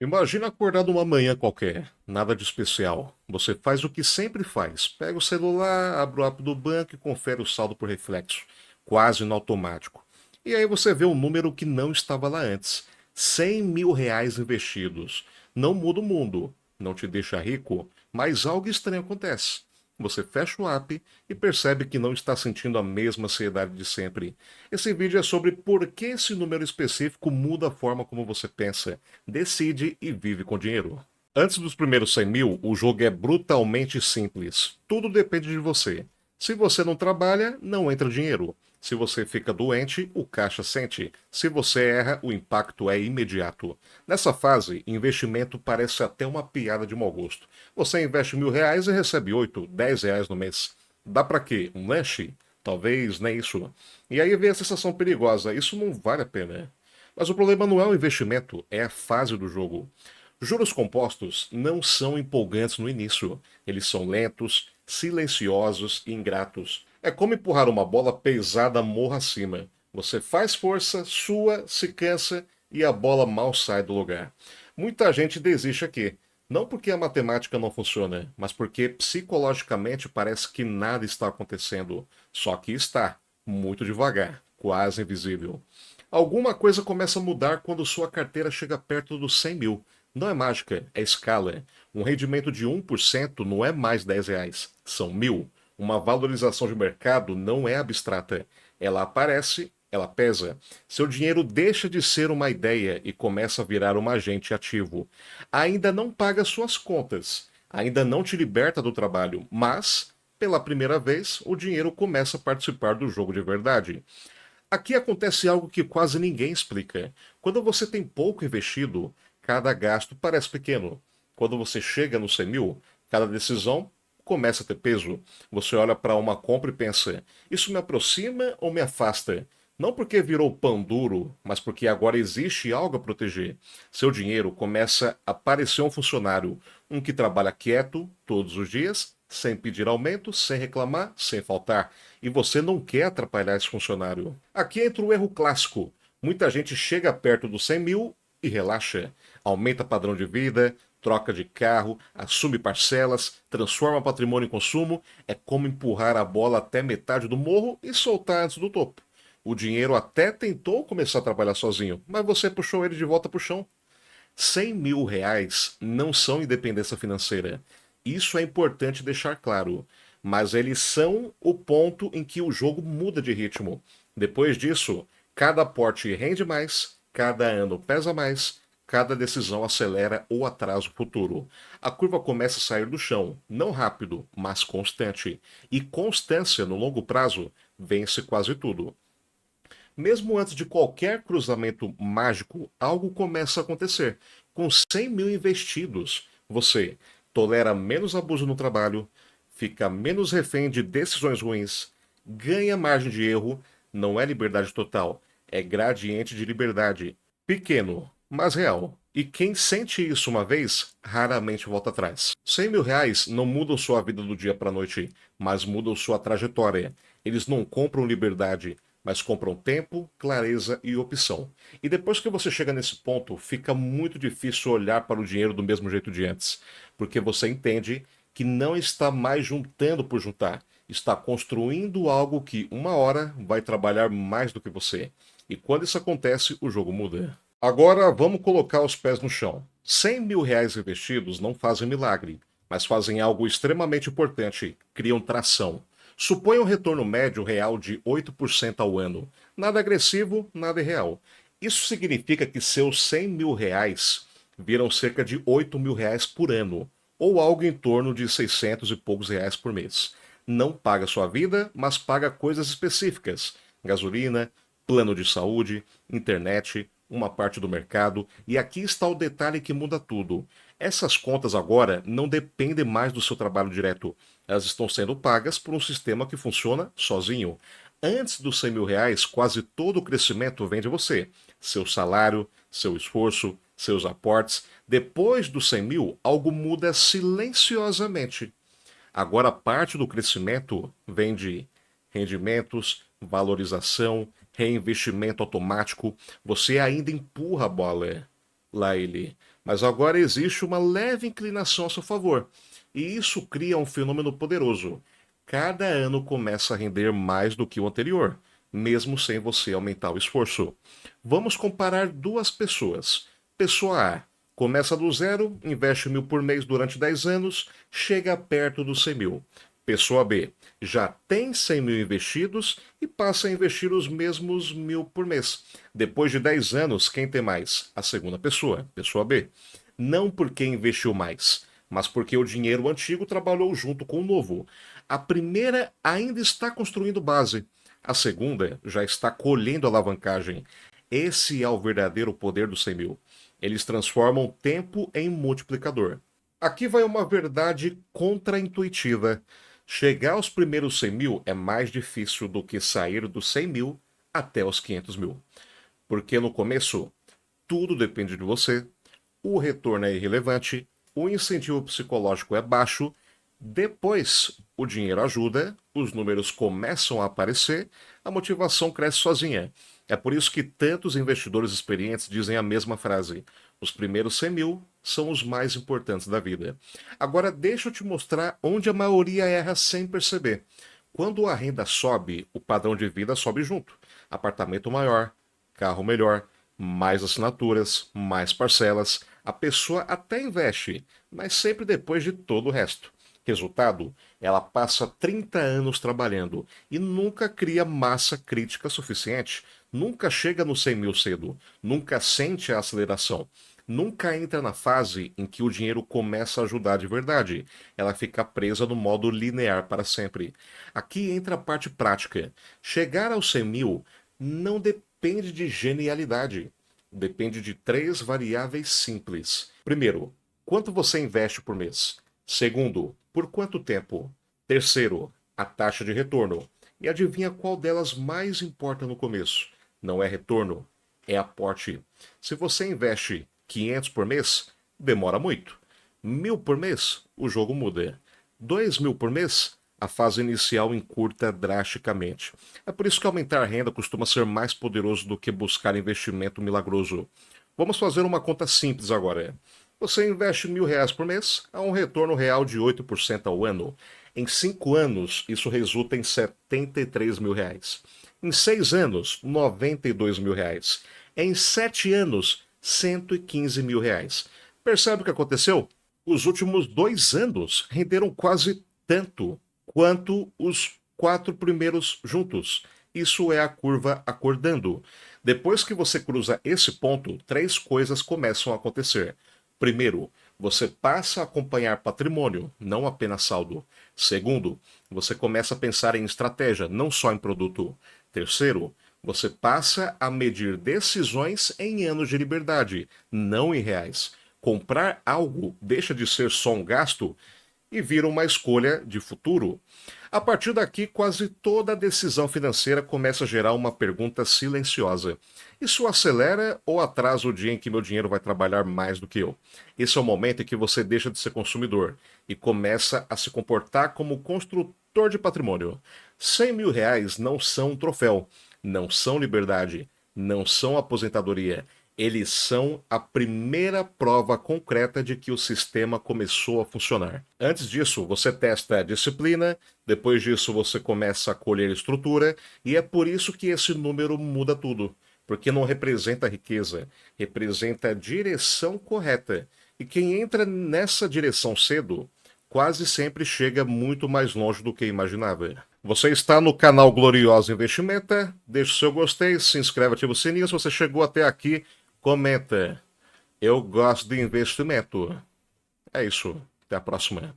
Imagina acordar numa manhã qualquer, nada de especial. Você faz o que sempre faz. Pega o celular, abre o app do banco e confere o saldo por reflexo, quase no automático. E aí você vê um número que não estava lá antes. R$ 100.000 investidos. Não muda o mundo, não te deixa rico, mas algo estranho acontece. Você fecha o app e percebe que não está sentindo a mesma ansiedade de sempre. Esse vídeo é sobre por que esse número específico muda a forma como você pensa, decide e vive com dinheiro. Antes dos primeiros 100 mil, o jogo é brutalmente simples. Tudo depende de você. Se você não trabalha, não entra dinheiro. Se você fica doente, o caixa sente. Se você erra, o impacto é imediato. Nessa fase, investimento parece até uma piada de mau gosto. Você investe R$ 1.000 e recebe 8, R$ 10 no mês. Dá pra quê? Um lanche? Talvez nem isso. E aí vem a sensação perigosa. Isso não vale a pena. Mas o problema não é o investimento, é a fase do jogo. Juros compostos não são empolgantes no início. Eles são lentos, silenciosos e ingratos. É como empurrar uma bola pesada morro acima. Você faz força, sua, se cansa e a bola mal sai do lugar. Muita gente desiste aqui. Não porque a matemática não funciona, mas porque psicologicamente parece que nada está acontecendo. Só que está, muito devagar, quase invisível. Alguma coisa começa a mudar quando sua carteira chega perto dos 100 mil. Não é mágica, é escala. Um rendimento de 1% não é mais R$ 10, são 1.000. Uma valorização de mercado não é abstrata. Ela aparece, ela pesa. Seu dinheiro deixa de ser uma ideia e começa a virar um agente ativo. Ainda não paga suas contas, ainda não te liberta do trabalho, mas, pela primeira vez, o dinheiro começa a participar do jogo de verdade. Aqui acontece algo que quase ninguém explica. Quando você tem pouco investido, cada gasto parece pequeno. Quando você chega no 100 mil, cada decisão começa a ter peso. Você olha para uma compra e pensa: isso me aproxima ou me afasta? Não porque virou pão duro, mas porque agora existe algo a proteger. Seu dinheiro começa a parecer um funcionário, um que trabalha quieto todos os dias, sem pedir aumento, sem reclamar, sem faltar. E você não quer atrapalhar esse funcionário. Aqui entra o erro clássico. Muita gente chega perto dos 100 mil e relaxa. Aumenta padrão de vida, troca de carro, assume parcelas, transforma patrimônio em consumo. É como empurrar a bola até metade do morro e soltar antes do topo. O dinheiro até tentou começar a trabalhar sozinho, mas você puxou ele de volta para o chão. R$ 100.000 não são independência financeira. Isso é importante deixar claro. Mas eles são o ponto em que o jogo muda de ritmo. Depois disso, cada aporte rende mais, cada ano pesa mais, cada decisão acelera ou atrasa o futuro. A curva começa a sair do chão, não rápido, mas constante. E constância no longo prazo vence quase tudo. Mesmo antes de qualquer cruzamento mágico, algo começa a acontecer. Com 100 mil investidos, você tolera menos abuso no trabalho, fica menos refém de decisões ruins, ganha margem de erro, não é liberdade total, é gradiente de liberdade. Pequeno, mas real. E quem sente isso uma vez, raramente volta atrás. R$ 100.000 não mudam sua vida do dia para a noite, mas mudam sua trajetória. Eles não compram liberdade, mas compram tempo, clareza e opção. E depois que você chega nesse ponto, fica muito difícil olhar para o dinheiro do mesmo jeito de antes, porque você entende que não está mais juntando por juntar, está construindo algo que uma hora vai trabalhar mais do que você. E quando isso acontece, o jogo muda. Agora vamos colocar os pés no chão. R$ 100.000 investidos não fazem milagre, mas fazem algo extremamente importante: criam tração. Suponha um retorno médio real de 8% ao ano. Nada agressivo, nada irreal. Isso significa que seus R$ 100.000 viram cerca de R$ 8.000 por ano, ou algo em torno de 600 e poucos reais por mês. Não paga sua vida, mas paga coisas específicas: gasolina, plano de saúde, internet, uma parte do mercado. E aqui está o detalhe que muda tudo. Essas contas agora não dependem mais do seu trabalho direto. Elas estão sendo pagas por um sistema que funciona sozinho. Antes dos R$ 100.000, quase todo o crescimento vem de você. Seu salário, seu esforço, seus aportes. Depois dos 100 mil, algo muda silenciosamente. Agora, parte do crescimento vem de rendimentos, valorização, reinvestimento automático. Você ainda empurra a bola, Laile, Mas agora existe uma leve inclinação a seu favor. E isso cria um fenômeno poderoso. Cada ano começa a render mais do que o anterior, mesmo sem você aumentar o esforço. Vamos comparar duas pessoas. Pessoa A começa do zero, investe 1.000 por mês durante 10 anos, chega perto dos 100 mil. Pessoa B já tem 100 mil investidos e passa a investir os mesmos 1.000 por mês. Depois de 10 anos, quem tem mais? A segunda pessoa, pessoa B. Não porque investiu mais, mas porque o dinheiro antigo trabalhou junto com o novo. A primeira ainda está construindo base, a segunda já está colhendo alavancagem. Esse é o verdadeiro poder dos 100 mil. Eles transformam tempo em multiplicador. Aqui vai uma verdade contraintuitiva. Chegar aos primeiros 100 mil é mais difícil do que sair dos 100 mil até os 500 mil. Porque no começo, tudo depende de você, o retorno é irrelevante, o incentivo psicológico é baixo, depois o dinheiro ajuda, os números começam a aparecer, a motivação cresce sozinha. É por isso que tantos investidores experientes dizem a mesma frase: os primeiros 100 mil são os mais importantes da vida. Agora deixa eu te mostrar onde a maioria erra sem perceber. Quando a renda sobe, o padrão de vida sobe junto. Apartamento maior, carro melhor, mais assinaturas, mais parcelas. A pessoa até investe, mas sempre depois de todo o resto. Resultado, ela passa 30 anos trabalhando e nunca cria massa crítica suficiente, nunca chega no 100 mil cedo, nunca sente a aceleração, nunca entra na fase em que o dinheiro começa a ajudar de verdade. Ela fica presa no modo linear para sempre. Aqui entra a parte prática. Chegar aos 100 mil não depende de genialidade. Depende de três variáveis simples. Primeiro, quanto você investe por mês? Segundo, por quanto tempo? Terceiro, a taxa de retorno. E adivinha qual delas mais importa no começo? Não é retorno, é aporte. Se você investe 500 por mês, demora muito. 1.000 por mês, o jogo muda. 2.000 por mês, a fase inicial encurta drasticamente. É por isso que aumentar a renda costuma ser mais poderoso do que buscar investimento milagroso. Vamos fazer uma conta simples agora. Você investe R$ 1.000 por mês, há um retorno real de 8% ao ano. Em 5 anos, isso resulta em R$ 73.000. Em 6 anos, R$ 92.000. Em 7 anos, R$ 115.000. Percebe o que aconteceu? Os últimos 2 anos renderam quase tanto quanto os 4 primeiros juntos. Isso é a curva acordando. Depois que você cruza esse ponto, 3 coisas começam a acontecer. Primeiro, você passa a acompanhar patrimônio, não apenas saldo. Segundo, você começa a pensar em estratégia, não só em produto. Terceiro, você passa a medir decisões em anos de liberdade, não em reais. Comprar algo deixa de ser só um gasto e vira uma escolha de futuro. A partir daqui, quase toda decisão financeira começa a gerar uma pergunta silenciosa: isso acelera ou atrasa o dia em que meu dinheiro vai trabalhar mais do que eu? Esse é o momento em que você deixa de ser consumidor e começa a se comportar como construtor de patrimônio. R$ 100.000 não são um troféu, não são liberdade, não são aposentadoria. Eles são a primeira prova concreta de que o sistema começou a funcionar. Antes disso, você testa a disciplina, depois disso você começa a colher estrutura, e é por isso que esse número muda tudo. Porque não representa riqueza, representa a direção correta. E quem entra nessa direção cedo, quase sempre chega muito mais longe do que imaginava. Você está no canal Gloriosa Investimenta, deixa o seu gostei, se inscreve, ativa o sininho. Se você chegou até aqui, comenta. Eu gosto de investimento. É isso. Até a próxima.